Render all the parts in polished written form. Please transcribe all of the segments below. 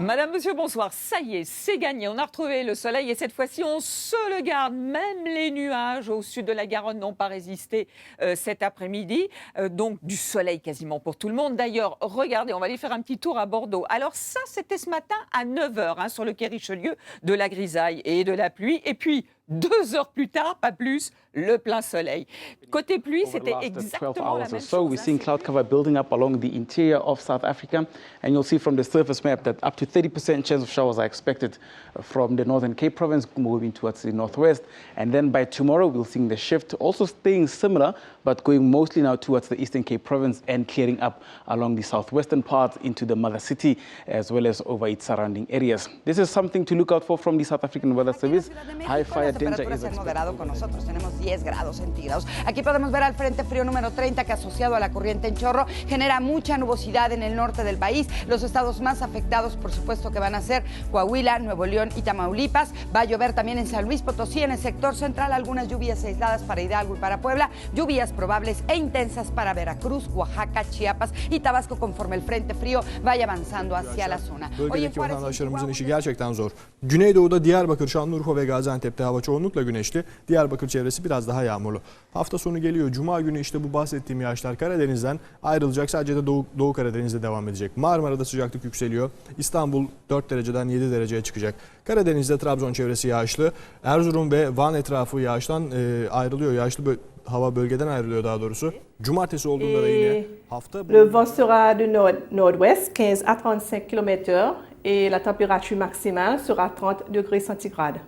Madame, Monsieur, bonsoir. Ça y est, c'est gagné. On a retrouvé le soleil et cette fois-ci, on se le garde. Même les nuages au sud de la Garonne n'ont pas résisté cet après-midi. Donc, du soleil quasiment pour tout le monde. D'ailleurs, regardez, on va aller faire un petit tour à Bordeaux. Alors ça, c'était ce matin à 9h sur le quai Richelieu, de la grisaille et de la pluie. Et puis, 2 heures plus tard, pas plus, le plein soleil. Côté pluie, c'était exactement la même chose. So we're seeing cloud cover building up along the interior of South Africa, and you'll see from the surface map that up to 30% chance of showers are expected from the Northern Cape province moving towards the northwest. And then by tomorrow, we'll see the shift also staying similar, but going mostly now towards the Eastern Cape province and clearing up along the southwestern parts into the mother city, as well as over its surrounding areas. This is something to look out for from the South African Weather Service. High fire danger is moderado con nosotros, tenemos 10 grados centígrados. Aquí podemos ver al frente frío número 30 que asociado a la corriente en chorro genera mucha nubosidad en el norte del país. Los estados más afectados, por supuesto, que van a ser Coahuila, Nuevo León y Tamaulipas. Va a llover también en San Luis Potosí, en el sector central, algunas lluvias aisladas para Hidalgo y para Puebla, lluvias probables e intensas para Veracruz, Oaxaca, Chiapas y Tabasco conforme el frente frío vaya avanzando hacia la zona. Bölgedeki vatandaşlarımızın işi gerçekten zor. Güneydoğu'da Diyarbakır, Şanlıurfa ve Gaziantep'te hava çoğunlukla güneşli. Diyarbakır çevresi biraz daha yağmurlu. Hafta sonu geliyor. Cuma günü işte bu bahsettiğim yağışlar Karadeniz'den ayrılacak. Sadece de Doğu Karadeniz'de devam edecek. Marmara'da sıcaklık yükseliyor. İstanbul 4 dereceden 7 dereceye çıkacak. Karadeniz'de Trabzon çevresi yağışlı. Erzurum ve Van etrafı yağıştan ayrılıyor. Yağışlı hava bölgeden ayrılıyor daha doğrusu. Cumartesi olduğunda da yine hafta... Le vent sera de nord-ouest, 15 à 35 km/h et la température maximale sera 30 degrés centigrades.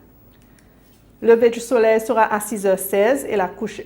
Le lever du soleil sera à 6h16 et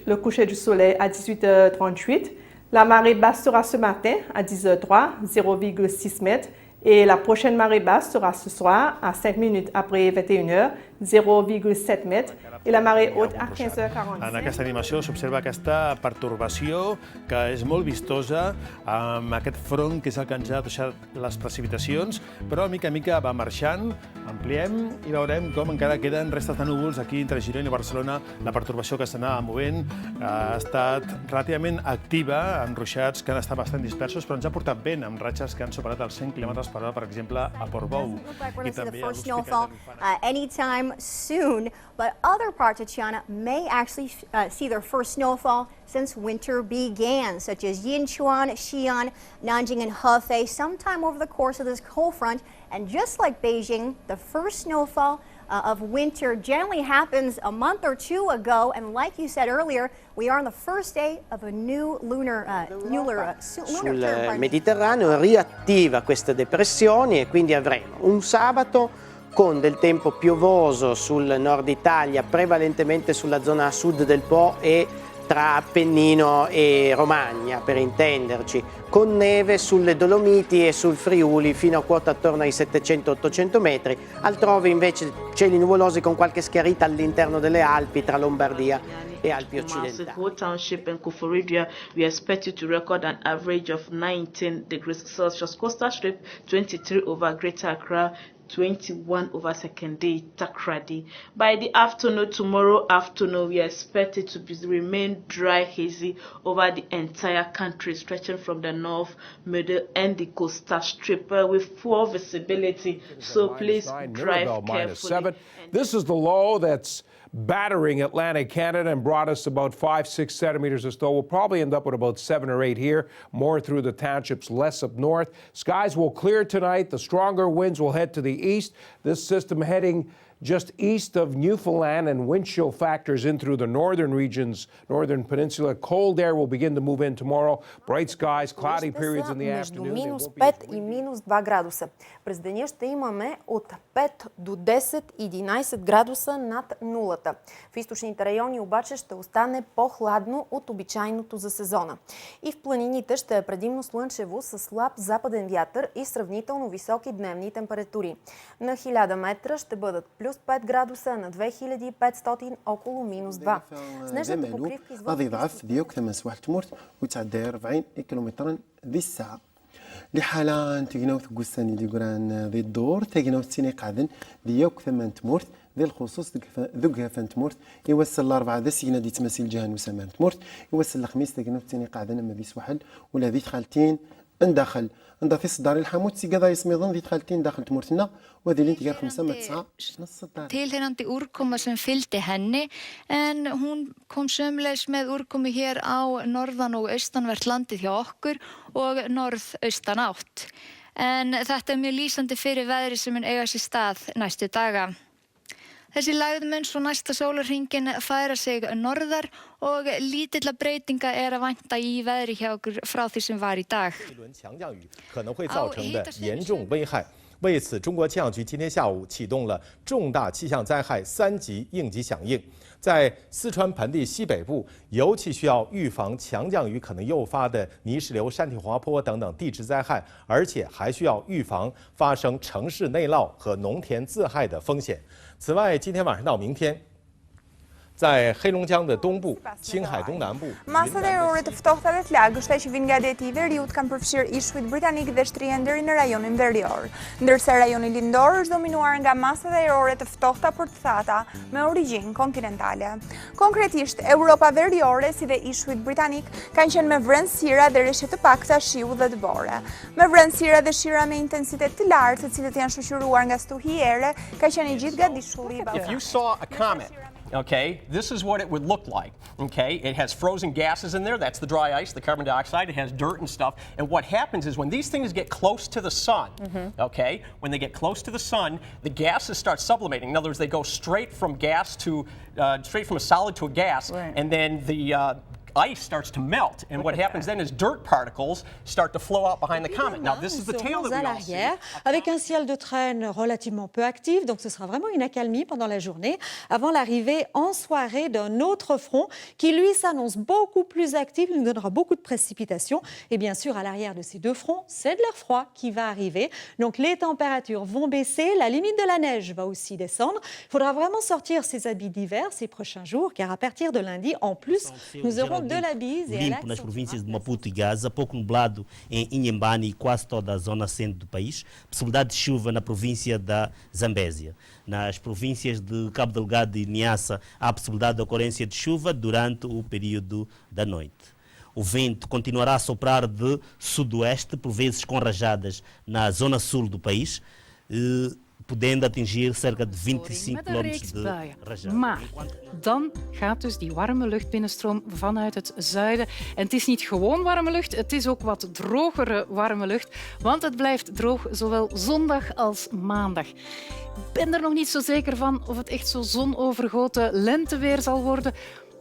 le coucher du soleil à 18h38. La marée basse sera ce matin à 10h03, 0,6 mètres. Et la prochaine marée basse sera ce soir à 5 minutes après 21h, 0,7 mètres. I la marée haute a 15h45. En aquesta animació s'observa aquesta pertorbació que és molt vistosa amb aquest front que és el que ens ha deixat les precipitacions, però mica en mica va marxant, ampliem i veurem com encara queden restes de núvols aquí entre Girona i Barcelona. La pertorbació que s'anava movent ha estat relativament activa, amb ruixats que han estat bastant dispersos, però ens ha portat vent amb ratxes que han superat els 100 km/h, per exemple, a Portbou. I també a snowfall anytime soon, but other parts of China may actually see their first snowfall since winter began, such as Yinchuan, Xi'an, Nanjing, and Hefei, sometime over the course of this cold front. And just like Beijing, the first snowfall of winter generally happens a month or two ago, and like you said earlier, we are on the first day of a new lunar term. Sul Mediterraneo riattiva queste depressioni e quindi avremo un sabato con del tempo piovoso sul nord Italia, prevalentemente sulla zona sud del Po e tra Appennino e Romagna, per intenderci, con neve sulle Dolomiti e sul Friuli fino a quota attorno ai 700-800 metri, altrove invece cieli nuvolosi con qualche schiarita all'interno delle Alpi tra Lombardia e Alpi occidentali. Whole township and Kufuridia, we expect you to record an average of 19 degrees Celsius. Coastal strip 23 over Greater Accra, 21 over Secondary Takrady. By the afternoon, tomorrow afternoon, we expect it to remain dry, hazy over the entire country, stretching from the north, middle, and the coastal strip with poor visibility. So please drive carefully. This is the low that's battering Atlantic Canada and brought us about 5-6 centimeters of snow. We'll probably end up with about 7 or 8 here, more through the townships, less up north. Skies will clear tonight. The stronger winds will head to the east. This system heading just east of Newfoundland, and wind chill factors in through the northern regions, northern peninsula. Cold air will begin to move in tomorrow. Bright skies, cloudy periods in the afternoon. Между минус 5 и минус 2 градуса. През деня ще имаме от 5 до 10-11 градуса над нулата. В източните райони обаче ще остане по-хладно от обичайното за сезона. И в планините ще е предимно слънчево с слаб западен вятър и сравнително високи дневни температури. На 1000 метра ще бъдат плюс 5 градуса, на 2500 около минус 2. Снежната покривка غادي يضعف ديوك ثمن سواح تمرت وتعدى 40 كيلومتر ذي الساعة. لحالان تجنوث قساني دي قران ذي الدور تجنوث سيني قاعدن ديوك ثمن تمرت ذي الخصوص ذوقها فان تمرت يوصل الأربعة ذا سينا دي تمثيل جهن وسمان تمرت يوصل الخميس تجنوث سيني قاعدن أما ذي سواحل ولا ذي خالتين ندخل في الصدار الحموت سي قضايا سميضان ذي تخلتين داخل تمورتنا وذي اللي تقال 5 من 9 نص الدار. Tilheyrandi úrkoma sem fylgdi henni en hún kom sömuleiðis með úrkomu hér á norðan og austanvert landið hjá okkur og norðaustan átt. En þetta mjög lýsandi fyrir veðri sem mun eiga sér stað næstu daga. Þessi lægð mun svo næsta sólarhringinn færa sig norðar og lítilla breytinga að vænta í veðri hjá okkur frá því sem var í dag. 为此，中国气象局今天下午启动了重大气象灾害3级应急响应。在四川盆地西北部，尤其需要预防强降雨可能诱发的泥石流、山体滑坡等等地质灾害，而且还需要预防发生城市内涝和农田自害的风险。此外，今天晚上到明天，在黑龙江的东部、青海东南部。Masa ajrore të ftohta dhe të lagështa që vijnë nga deti i veriut kanë përfshirë ishujt britanik dhe shtrihen deri në rajonin verior, ndërsa rajoni lindor është dominuar nga masat ajrore të ftohta për të thata me origjinë kontinentale. Konkretisht, Europa veriore si dhe ishujt britanik kanë qenë me vrenësira dhe rreshtje të pakta shiu dhe dëbore. Me vrenësira dhe shira me intensitet të lartë, të cilët janë shoqëruar nga stuhi ere, ka qenë i gjithë gatishulli i ballrat. If you saw a comet, okay, this is what it would look like, okay? It has frozen gases in there, that's the dry ice, the carbon dioxide, it has dirt and stuff, and what happens is when these things get close to the sun, okay, when they get close to the sun, the gases start sublimating. In other words, they go straight from gas to, straight from a solid to a gas, and then the ice starts to melt, and what happens then is dirt particles start to flow out behind the comet. Now this is the tail that we all see. Avec un ciel de traîne relativement peu actif, donc ce sera vraiment une accalmie pendant la journée, avant l'arrivée en soirée d'un autre front qui lui s'annonce beaucoup plus actif, il nous donnera beaucoup de précipitations, et bien sûr à l'arrière de ces deux fronts, c'est de l'air froid qui va arriver, donc les températures vont baisser, la limite de la neige va aussi descendre, il faudra vraiment sortir ses habits d'hiver ces prochains jours, car à partir de lundi, en plus, nous aurons de la bise et limpo nas províncias de Maputo e Gaza, pouco nublado em Inhambane e quase toda a zona centro do país, possibilidade de chuva na província da Zambésia. Nas províncias de Cabo Delgado e Niassa há possibilidade de ocorrência de chuva durante o período da noite. O vento continuará a soprar de sudoeste, por vezes com rajadas na zona sul do país, podendo atingir cerca de 25 km de rajada. Maar dan gaat dus die warme lucht binnenstroom vanuit het zuiden. En het is niet gewoon warme lucht, het is ook wat drogere warme lucht. Want het blijft droog zowel zondag als maandag. Ik ben er nog niet zo zeker van of het echt zo zonovergoten lenteweer zal worden.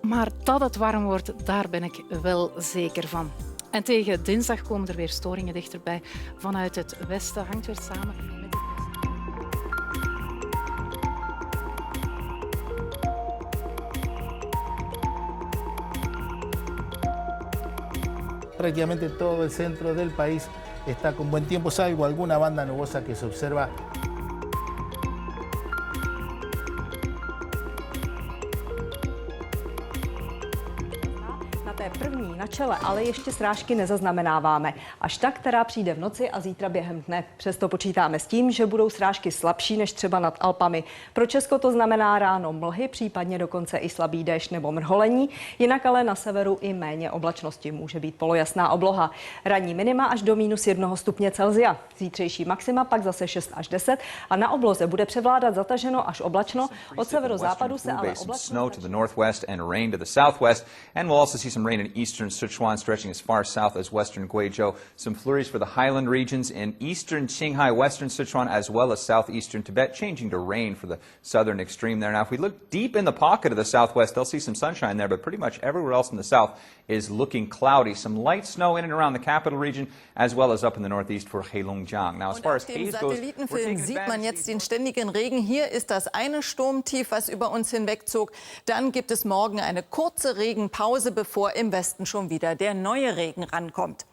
Maar dat het warm wordt, daar ben ik wel zeker van. En tegen dinsdag komen er weer storingen dichterbij. Vanuit het westen hangt weer samen met Prácticamente todo el centro del país está con buen tiempo, salvo alguna banda nubosa que se observa. První na čele, ale ještě srážky nezaznamenáváme. Až ta, která přijde v noci a zítra během dne. Přesto počítáme s tím, že budou srážky slabší než třeba nad Alpami. Pro Česko to znamená ráno mlhy, případně dokonce i slabý déšť nebo mrholení. Jinak ale na severu i méně oblačnosti. Může být polojasná obloha. Ranní minima až do -1 stupně Celsia. Zítřejší maxima pak zase 6 až 10 a na obloze bude převládat zataženo až oblačno. Od severozápadu se ale oblačno in eastern Sichuan stretching as far south as western Guizhou. Some flurries for the highland regions in eastern Qinghai, western Sichuan, as well as southeastern Tibet, changing to rain for the southern extreme there. Now, if we look deep in the pocket of the southwest, they'll see some sunshine there, but pretty much everywhere else in the south is looking cloudy. Some light snow in and around the capital region, as well as up in the northeast for Heilongjiang. Now, as far as haze goes, Satellitenfilm sieht man jetzt den ständigen Regen. Hier ist das eine Sturmtief, was über uns hinwegzog. Dann gibt es morgen eine kurze Regenpause, bevor im Westen schon wieder der neue Regen rankommt.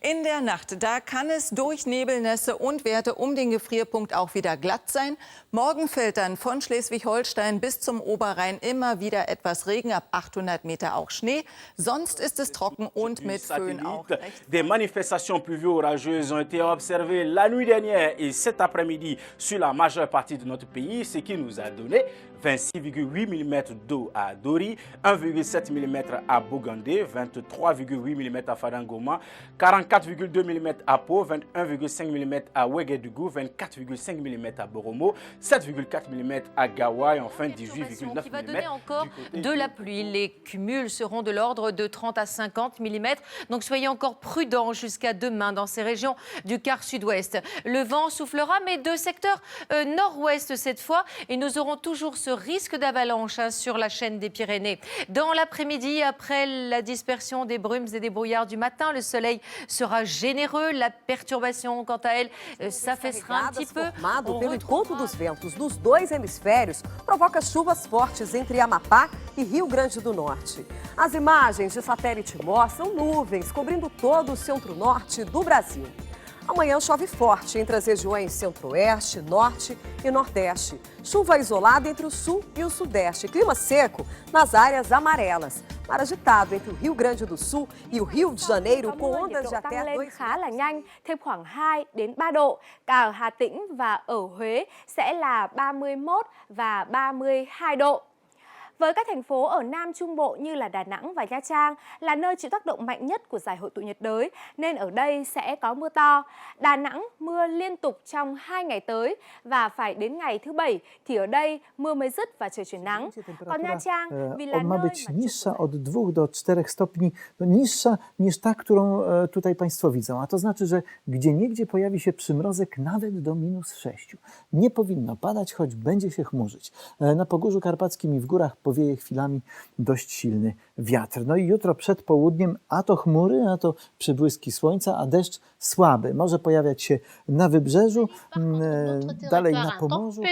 In der Nacht, da kann es durch Nebelnässe und Werte um den Gefrierpunkt auch wieder glatt sein. Morgen fällt dann von Schleswig-Holstein bis zum Oberrhein immer wieder etwas Regen, ab 800 Meter auch Schnee. Sonst ist es trocken und mit Föhn auch. Des manifestations pluvio-orageuses ont été observées la nuit dernière et cet après-midi sur la majeure partie de notre pays, ce qui nous a donné 26,8 mm d'eau à Dori, 1,7 mm à Bogandé, 23,8 mm à Fadangoma, 44,2 mm à Pau, 21,5 mm à Ouagadougou, 24,5 mm à Boromo, 7,4 mm à Gawa et enfin 18,9 mm. Qui va donner encore de la pluie. Les cumuls seront de l'ordre de 30 à 50 mm. Donc soyez encore prudents jusqu'à demain dans ces régions du quart sud-ouest. Le vent soufflera, mais de secteur nord-ouest cette fois. Et nous aurons toujours ce risque d'avalanche sur la chaîne des Pyrénées. Dans l'après-midi, après la dispersion des brumes et des brouillards du matin, le soleil sera généreux. La perturbation, quant à elle, s'affaissera un petit peu. Formado pelo encontro dos ventos dos dois hemisférios, provoca chuvas fortes entre Amapá e Rio Grande do Norte. As imagens de satélite mostram nuvens cobrindo todo o centro-norte do Brasil. Amanhã chove forte entre as regiões centro-oeste, norte e nordeste. Chuva isolada entre o sul e o sudeste. Clima seco nas áreas amarelas. Mar agitado entre o Rio Grande do Sul e o Rio de Janeiro com ondas de até 2 khá là nhanh, thêm khoảng 2 đến 3 độ. Cả ở Hà Tĩnh và ở Huế sẽ là 31 và 32 độ. Với các thành phố ở Nam Trung Bộ như là Đà Nẵng và Nha Trang là nơi chịu tác động mạnh nhất của giải hội tụ nhiệt đới nên ở đây sẽ có mưa to. Đà Nẵng mưa liên tục trong 2 ngày tới và phải đến ngày thứ Bảy thì ở đây mưa mới dứt và trời chuyển nắng. Còn Nha Trang vì là ma nơi być niższa od 2 do 4 stopni, no niższa niż ta, którą tutaj Państwo widzą. A to znaczy, że gdzieniegdzie pojawi się przymrozek nawet do -6. Nie powinno padać, choć będzie się chmurzyć. Na Pogórzu Karpackim i w górach powieje chwilami dość silny wiatr. No i jutro przed południem a to chmury, a to przybłyski słońca, a deszcz słaby. Może pojawiać się na wybrzeżu, dalej na Pomorzu.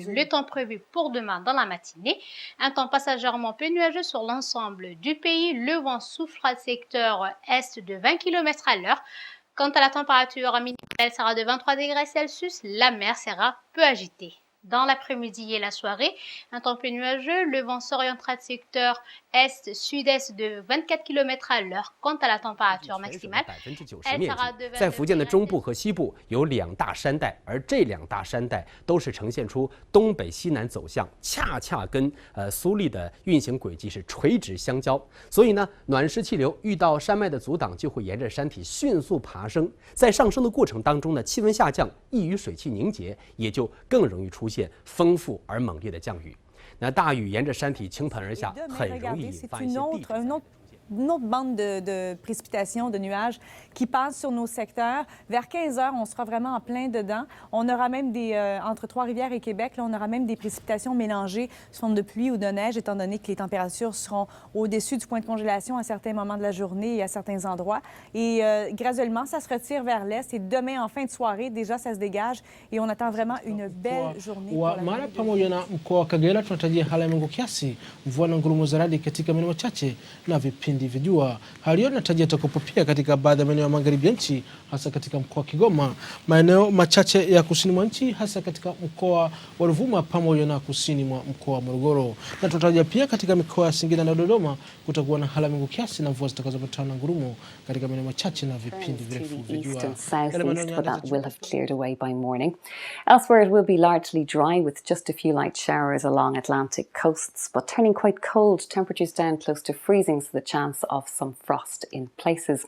Le temps prévu pour demain dans la matinée, un temps passagèrement peu nuageux sur l'ensemble du pays. Le vent soufflera de secteur est de 20 km/h. Quant à la température minimale, elle sera de 23 degrés Celsius. La mer sera peu agitée. Dans l'après-midi et la soirée, un temps peu nuageux, le vent s'orientera de secteur est-sud-est de 24 km/h. Quant à la température maximale, elle sera de 在福建的中部和西部有2大山带，而这2大山带都是呈现出东北西南走向，恰恰跟苏力的运行轨迹是垂直相交。所以呢，暖湿气流遇到山脉的阻挡，就会沿着山体迅速爬升。在上升的过程当中呢，气温下降，易于水汽凝结，也就更容易出现丰富而猛烈的降雨。那大雨沿着山体倾盆而下，很容易引发一些地质。Une autre bande de précipitations, de nuages qui passent sur nos secteurs. Vers 15 heures, on sera vraiment en plein dedans. On aura même entre Trois-Rivières et Québec, là, on aura même des précipitations mélangées sous forme de pluie ou de neige, étant donné que les températures seront au-dessus du point de congélation à certains moments de la journée et à certains endroits. Et graduellement, ça se retire vers l'est. Et demain, en fin de soirée, déjà, ça se dégage. Et on attend vraiment une belle journée. Mara pamoja na mkoa wa Kagera tunatarajia hali ya mawingu kiasi, mvua na ngurumo za radi katika maeneo machache na vipindi vya jua. Hali hiyo inatarajia itakuwepo pia katika baadhi ya maeneo ya magharibi ya nchi, hasa katika mkoa wa Kigoma, maeneo machache ya kusini mwa nchi, hasa katika mkoa wa Ruvuma pamoja na kusini mwa mkoa wa Morogoro. Na tunatarajia pia katika mikoa ya Singida na Dodoma kutakuwa na hali ya mawingu kiasi na mvua zitakazopatana na ngurumo katika maeneo machache na vipindi virefu vya jua. But that will have cleared away by morning. Elsewhere, it will be largely dry with just a few light showers along Atlantic coasts, but turning quite cold, temperatures down close to freezing, so the chance of some frost in places.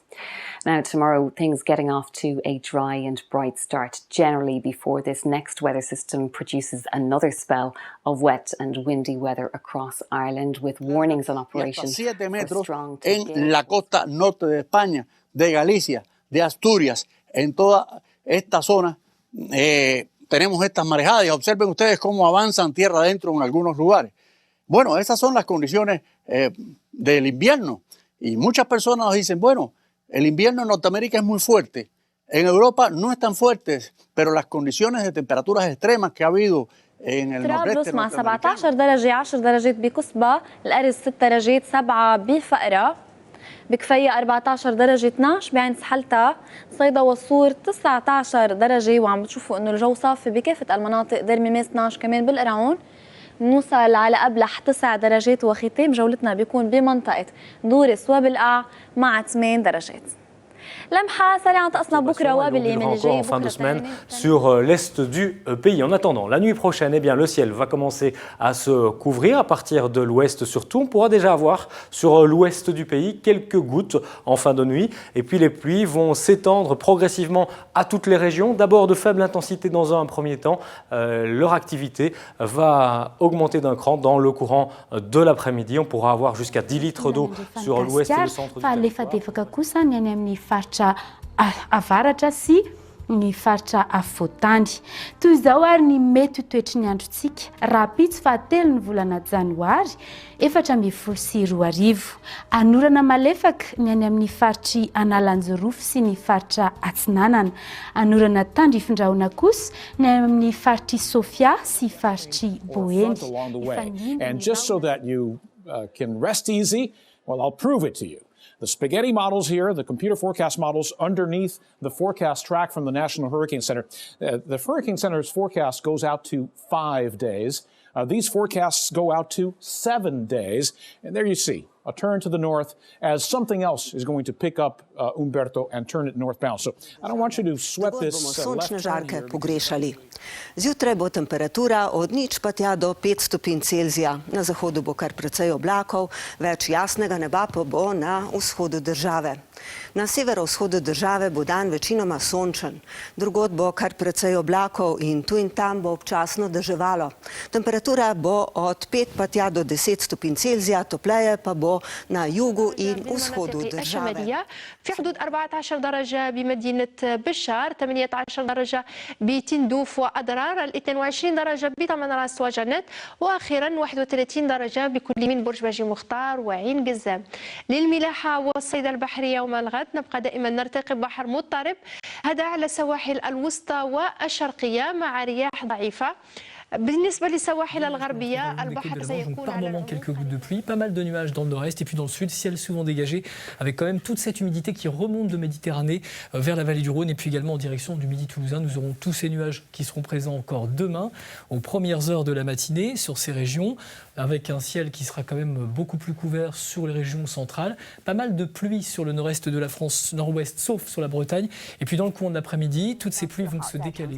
Now, tomorrow, things getting off to a dry and bright start generally before this next weather system produces another spell of wet and windy weather across Ireland, with warnings on operation. 7 metros en la costa norte de España, de Galicia, de Asturias, en toda esta zona tenemos estas marejadas y observen ustedes cómo avanzan tierra adentro en algunos lugares. Bueno, esas son las condiciones del invierno y muchas personas nos dicen, bueno, el invierno en Norteamérica es muy fuerte, en Europa no es tan fuerte, pero las condiciones de temperaturas extremas que ha habido en el nordeste مع 17 درجة 10 درجات بقصبة، الأرز 6 درجات 7 بفقرة، بكفية 14 درجة 12 بعين سحلتها، صيدا وصور 19 درجة، وعم بتشوفوا إنه الجو صافي بكافة المناطق، درمي ماس 12 كمان بالقرعون. نوصل على أبلح 9 درجات، وختام جولتنا بيكون بمنطقة دورس وبالقاع مع 8 درجات. لمحة سريعة طقسنا بكرة وباليومين الجاي en fin de semaine sur l'est du pays. En attendant, la nuit prochaine, eh bien, le ciel va commencer à se couvrir à partir de l'ouest surtout. On pourra déjà avoir sur l'ouest du pays quelques gouttes en fin de nuit. Et puis les pluies vont s'étendre progressivement à toutes les régions. D'abord de faible intensité dans un premier temps. Leur activité va augmenter d'un cran dans le courant de l'après-midi. On pourra avoir jusqu'à 10 litres d'eau sur l'ouest et le centre du territoire. Ny faritra afovoantany. Toy izao ary ny mety toetry ny androntsika rapitsy fahatelo ny volana janoary 2024. Anorana malefaka ny any amin'ny faritry Analanjorofo sy ny faritra Atsinanana. Anorana tandrifindrahona kosa ny amin'ny faritry Sofia sy faritry Boeny. And just so that you can rest easy, well, I'll prove it to you. The spaghetti models here, the computer forecast models underneath the forecast track from the National Hurricane Center. The Hurricane Center's forecast goes out to 5 days. These forecasts go out to 7 days. And there you see a turn to the north as something else is going to pick up Umberto and turn it northbound. So I don't want you to sweat this left turn here. Zjutraj bo temperatura od 0 pa tja do 5 stopinj Celzija. Na zahodu bo kar precej oblakov, več jasnega neba pa bo na vzhodu države. Na severovzhodu države bo dan večinoma sončen. Drugod bo kar precej oblakov in tu in tam bo občasno deževalo. Temperatura bo od 5 pa tja do 10 stopinj Celzija, topleje pa bo na jugu in vzhodu države. في حدود 14 درجة بمدينة بشار، 18 درجة بتندوف وأضرار، 22 درجة بطمن راس وجنات، وأخيرا 31 درجة بكل من برج باجي مختار وعين قزام. للملاحة والصيد البحري يوم الغد نبقى دائما نرتقي ببحر مضطرب، هذا على السواحل الوسطى والشرقية مع رياح ضعيفة. بالنسبة للسواحل الغربية البحر سيكون par moment quelques gouttes de pluie, pas mal de nuages dans le nord-est et puis dans le sud, ciel souvent dégagé avec quand même toute cette humidité qui remonte de Méditerranée vers la vallée du Rhône et puis également en direction du Midi toulousain. Nous aurons tous ces nuages qui seront présents encore demain aux premières heures de la matinée sur ces régions avec un ciel qui sera quand même beaucoup plus couvert sur les régions centrales. Pas mal de pluie sur le nord-est de la France, nord-ouest sauf sur la Bretagne. Et puis dans le courant de l'après-midi, toutes ces pluies vont se décaler.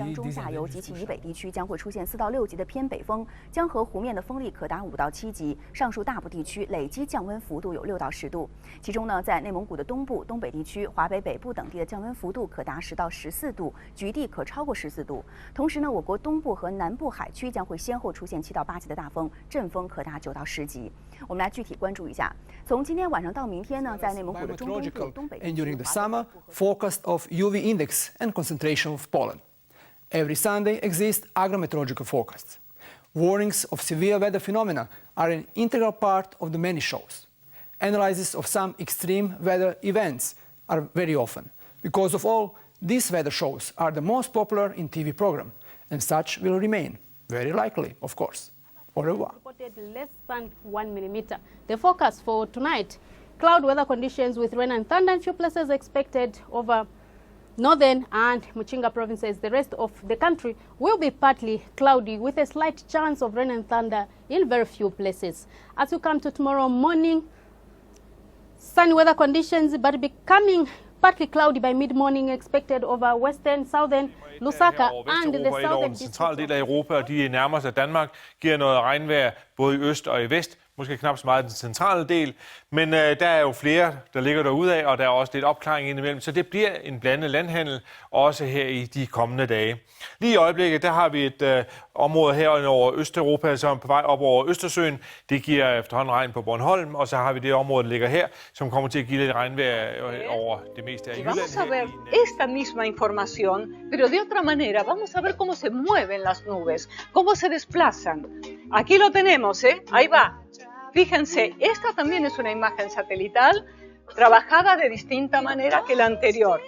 6级的偏北风，江河湖面的风力可达5到7级，上述大部地区累计降温幅度有6到10度。其中呢，在内蒙古的东部、东北地区、华北北部等地的降温幅度可达10到14度，局地可超过14度。同时呢，我国东部和南部海区将会先后出现7到8级的大风，阵风可达9到10级。我们来具体关注一下，从今天晚上到明天呢，在内蒙古的中东部、东北地区。And during the summer, forecast of UV index and concentration of pollen. Every Sunday exist agrometeorological forecasts. Warnings of severe weather phenomena are an integral part of the many shows. Analysis of some extreme weather events are very often. Because of all, these weather shows are the most popular in TV program, and such will remain, very likely, of course. Au revoir. Reported less than 1 millimeter. The forecast for tonight, cloud weather conditions with rain and thunder in few places expected over northern and Muchinga provinces. The rest of the country will be partly cloudy with a slight chance of rain and thunder in very few places. As we come to tomorrow morning, sunny weather conditions but becoming partly cloudy by mid-morning expected over western, southern Lusaka and the southern centrale del af Europa, og de nærmer sig Danmark, giver noget regnvejr både i øst og i vest. Måske knap så meget den centrale del, men der er jo flere, der ligger derude af, og der er også lidt opklaring indimellem, så det bliver en blandet landhandel, også her i de kommende dage. Lige i øjeblikket, der har vi et område her over Østeuropa, som er på vej op over Østersøen. Det giver efterhånden regn på Bornholm, og så har vi det område, der ligger her, som kommer til at give lidt regnvejr over det meste af Jylland. Vamos a ver esta misma información, pero de otra manera. Vamos a ver cómo se mueven las nubes, cómo se desplazan. Aquí lo tenemos, ¿eh? Ahí va. Fíjense, esta también es una imagen satelital trabajada de distinta manera que la anterior.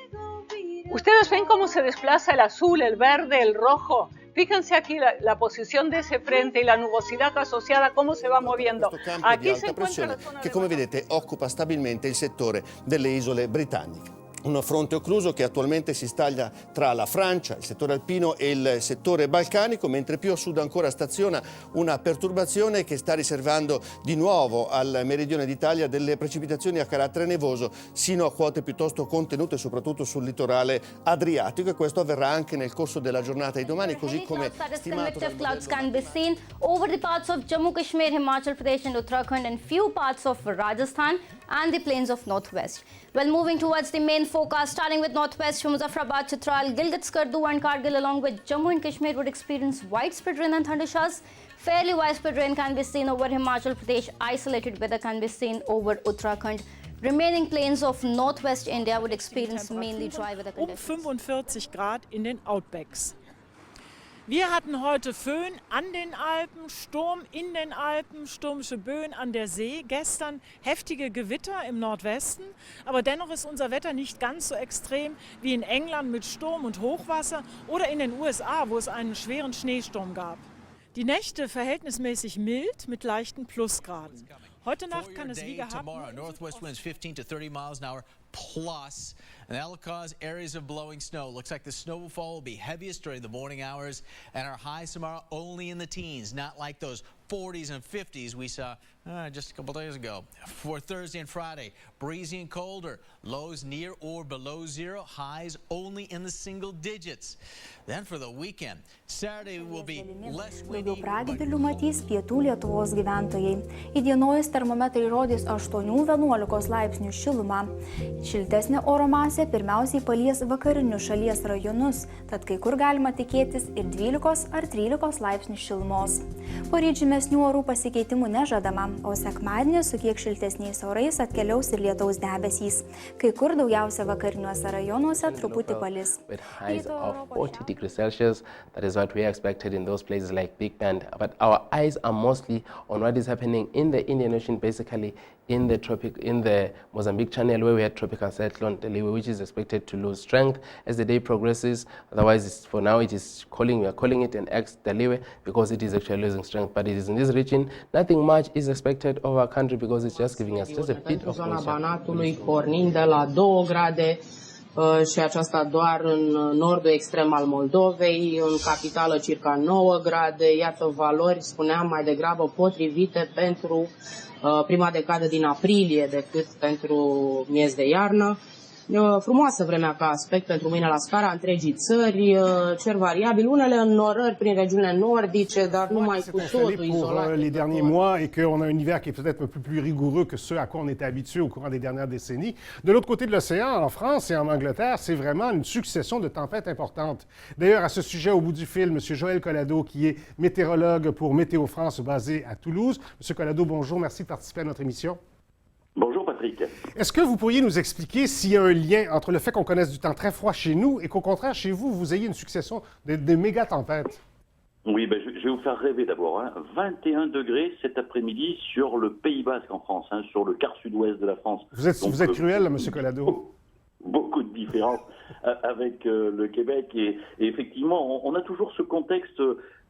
Ustedes ven cómo se desplaza el azul, el verde, el rojo. Fíjense aquí la posición de ese frente y la nubosidad asociada, cómo se va moviendo. Aquí se encuentra la zona che, come vedete, occupa stabilmente il settore delle isole britanniche. un fronte occluso che attualmente si staglia tra la Francia, il settore alpino e il settore balcanico, mentre più a sud ancora staziona una perturbazione che sta riservando di nuovo al meridione d'Italia delle precipitazioni a carattere nevoso sino a quote piuttosto contenute soprattutto sul litorale adriatico, e questo avverrà anche nel corso della giornata di domani, così come stimato dal clouds can be seen over the parts of Jammu Kashmir, Himachal Pradesh and Uttarakhand and few parts of Rajasthan and the plains of northwest. Well, moving towards the main forecast, starting with northwest from Muzaffarabad, Chitral, Gilgit, Skardu and Kargil along with Jammu and Kashmir would experience widespread rain and thunder showers. Fairly widespread rain can be seen over Himachal Pradesh. Isolated weather can be seen over Uttarakhand. Remaining plains of northwest India would experience mainly dry weather conditions. 45 Grad in den Outbacks. Wir hatten heute Föhn an den Alpen, Sturm in den Alpen, stürmische Böen an der See. Gestern heftige Gewitter im Nordwesten. Aber dennoch ist unser Wetter nicht ganz so extrem wie in England mit Sturm und Hochwasser oder in den USA, wo es einen schweren Schneesturm gab. Die Nächte verhältnismäßig mild mit leichten Plusgraden. Heute Nacht kann es wie gehabt northwest winds 15 to 30 miles an hour plus, and that'll cause areas of blowing snow. Looks like the snowfall will be heaviest during the morning hours, and our highs tomorrow only in the teens, not like those 40s and 50s we saw just a couple days ago. For Thursday and Friday, breezy and colder, lows near or below zero, highs only in the single digits. Then for the weekend, Saturday will be less windy. Daugiau pragiedrulių matys pietų Lietuvos gyventojai. Įdienojus termometrai rodys 8–11 laipsnių šilumą. Šiltesnė oro masė pirmiausiai palies vakarinius šalies rajonus, tad kai kur galima tikėtis ir 12 ar 13 laipsnių šilumos. Poryt žymesnių orų pasikeitimų nežadama, o sekmadienį su kiek šiltesniais orais atkeliaus ir lietaus debesys. Kai kur daugiausia vakariniuose rajonuose truputį palis. Degrees Celsius. That is what we are expected in those places like Big Bend. But our eyes are mostly on what is happening in the Indian Ocean, basically in the Mozambique Channel, where we had tropical cyclone Deliwe, which is expected to lose strength as the day progresses. Otherwise, for now, we are calling it an ex-Deliwe because it is actually losing strength. But it is in this region, nothing much is expected over our country because it's just giving us just a bit of moisture. Pornind de la 2 grade și aceasta doar în nordul extrem al Moldovei, în capitală circa 9 grade, iată valori, spuneam, mai degrabă potrivite pentru prima decadă din aprilie decât pentru miez de iarnă. Frumoasă vremea ca aspect pentru mâine la scara întregii țări, cer variabil, unele înnorări prin regiunile nordice, dar numai cu totul izolat. Les derniers mois et qu'on a un hiver qui est peut-être un peu plus rigoureux que ce à quoi on était habitué au courant des dernières décennies. De l'autre côté de l'océan, en France et en Angleterre, c'est vraiment une succession de tempêtes importantes. D'ailleurs, à ce sujet, au bout du fil, M. Joël Collado, qui est météorologue pour Météo France basé à Toulouse. M. Collado, bonjour, merci de participer à notre émission. Bonjour Patrick. Est-ce que vous pourriez nous expliquer s'il y a un lien entre le fait qu'on connaisse du temps très froid chez nous et qu'au contraire, chez vous, vous ayez une succession de méga tempêtes? Oui, je vais vous faire rêver d'abord. 21 degrés cet après-midi sur le Pays Basque en France, sur le quart sud-ouest de la France. Vous êtes cruel, là, M. Collado. Beaucoup de différences avec le Québec. Et effectivement, on a toujours ce contexte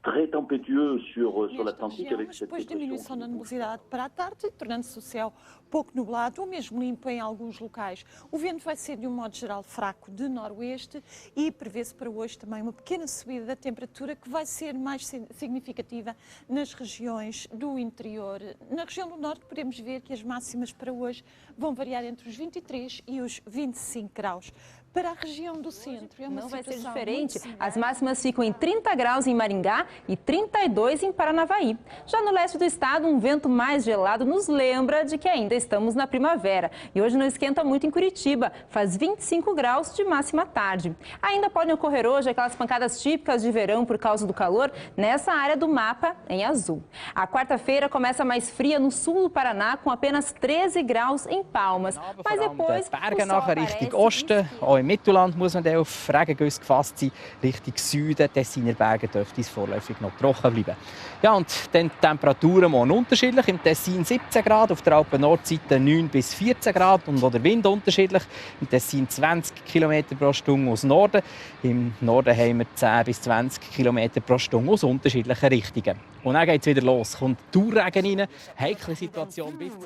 très tempétueux sur l'Atlantique avec cette depois da diminuição da nubosidade para a tarde, tornando-se o céu pouco nublado ou mesmo limpo em alguns locais. O vento vai ser, de modo geral, fraco de noroeste e prevê-se para hoje também uma pequena subida da temperatura que vai ser mais significativa nas regiões do interior. Na região do norte podemos ver que as máximas para hoje vão variar entre os 23 e os 25 graus. Para a região do centro é uma Não vai ser situação diferente. muito As máximas ficam em 30 graus em Maringá e 32 em Paranavaí. Já no leste do estado, um vento mais gelado nos lembra de que ainda estamos na primavera. E hoje não esquenta muito em Curitiba, faz 25 graus de máxima tarde. Ainda podem ocorrer hoje aquelas pancadas típicas de verão por causa do calor nessa área do mapa em azul. A quarta-feira começa mais fria no sul do Paraná, com apenas 13 graus em Palmas. Mas depois Berge nachher Richtung Osten, auch im Mittelland muss man auf Regengüsse gefasst sein. Richtung Süden, Tessiner Berge dürfte es vorläufig noch trocken bleiben. Ja, und dann die Temperaturen morgen unterschiedlich. Im Tessin 17 Grad, auf der Alpen-Nordseite 9 bis 14 Grad und auch der Wind unterschiedlich. Im Tessin 20 km pro Stunde aus Norden. Im Norden haben wir 10 bis 20 km pro Stunde aus unterschiedlichen Richtungen. Und dann geht es wieder los. Kommt Dauerregen rein, heikle Situation bis zum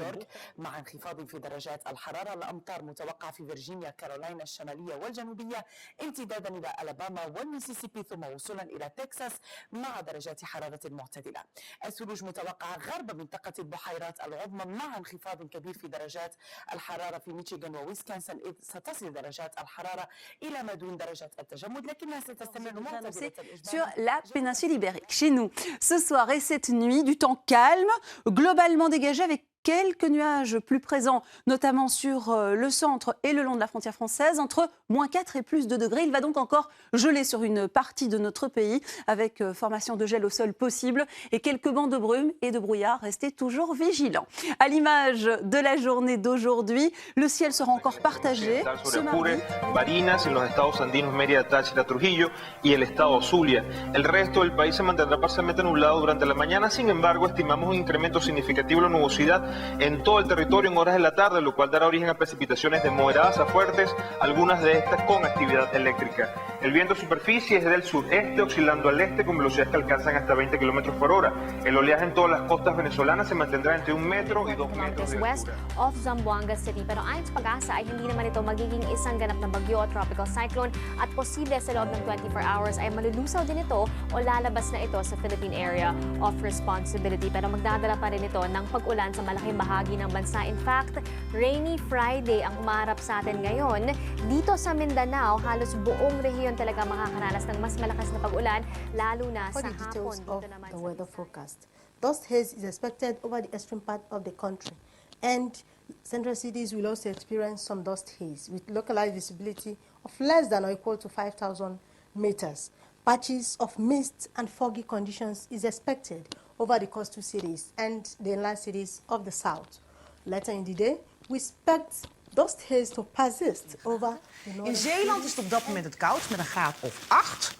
مع انخفاض في درجات الحرارة. الأمطار متوقعة في فيرجينيا، كارولاينا الشمالية والجنوبية، امتدادا إلى ألاباما والميسيسيبي، ثم وصولا إلى تكساس مع درجات حرارة معتدلة. الثلوج متوقعة غرب منطقة البحيرات العظمى مع انخفاض كبير في درجات الحرارة في ميشيغان وويسكونسن، إذ ستصل درجات الحرارة إلى ما دون درجة التجمد، لكنها ستستمر معتدلة sur la péninsule ibérique. Chez nous, ce soir et cette nuit, du temps calme, globalement dégagé avec quelques nuages plus présents, notamment sur le centre et le long de la frontière française, entre moins 4 et plus 2 degrés. Il va donc encore geler sur une partie de notre pays, avec formation de gel au sol possible et quelques bancs de brume et de brouillard. Restez toujours vigilants. À l'image de la journée d'aujourd'hui, le ciel sera encore partagé. Ce mardi, Barinas en los estados andinos Mérida, Táchira, Trujillo y el estado Zulia. El resto del país se mantendrá parcialmente nublado durante la mañana. Sin embargo, estimamos un incremento significativo de la nubosidad en todo el territorio en horas de la tarde, lo cual dará origen a precipitaciones de moderadas a fuertes, algunas de estas con actividad eléctrica. El viento de superficie es del sureste, oscilando al este con velocidades que alcanzan hasta 20 km por hora. El oleaje en todas las costas venezolanas se mantendrá entre 1 metro y 2 metros de west of Zamboanga City. Pero ayon sa pag-asa ay hindi naman ito magiging isang ganap na bagyo o tropical cyclone at posible sa loob ng 24 hours ay malulusaw din ito o lalabas na ito sa Philippine Area of Responsibility. Pero magdadala pa rin ito ng pag-ulan sa malaking bahagi ng bansa. In fact, rainy Friday ang humaharap sa atin ngayon. Dito sa Mindanao, halos buong rehiyon talaga makakaranas ng mas malakas na pag-ulan, lalo na sa hapon. Dito naman the weather forecast. Dust haze is expected over the eastern part of the country, and central cities will also experience some dust haze with localized visibility of less than or equal to 5,000 meters. Patches of mist and foggy conditions is expected over the coastal cities and the inland cities of the south. Later in the day, we expect dust haze to persist over the northern. In Zeeland is het op dat moment het koud met een graad of 8.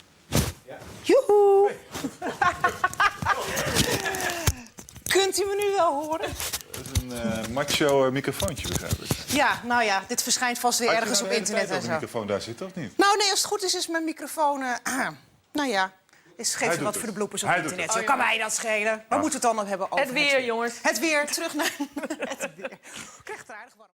Ja. Joehoe! Kunt u me nu wel horen? Dat is een macho microfoontje, begrijp ik. Ja, nou ja, dit verschijnt vast weer ergens op internet en zo. De microfoon daar zit toch niet? Nou nee, als het goed is mijn microfoon... nou ja, is geef wat voor de bloepers op internet. Zo kan mij dat schelen. Waar moeten we het dan nog hebben over? Het weer, jongens. Het weer, terug naar het weer. Ik krijg het er aardig warm.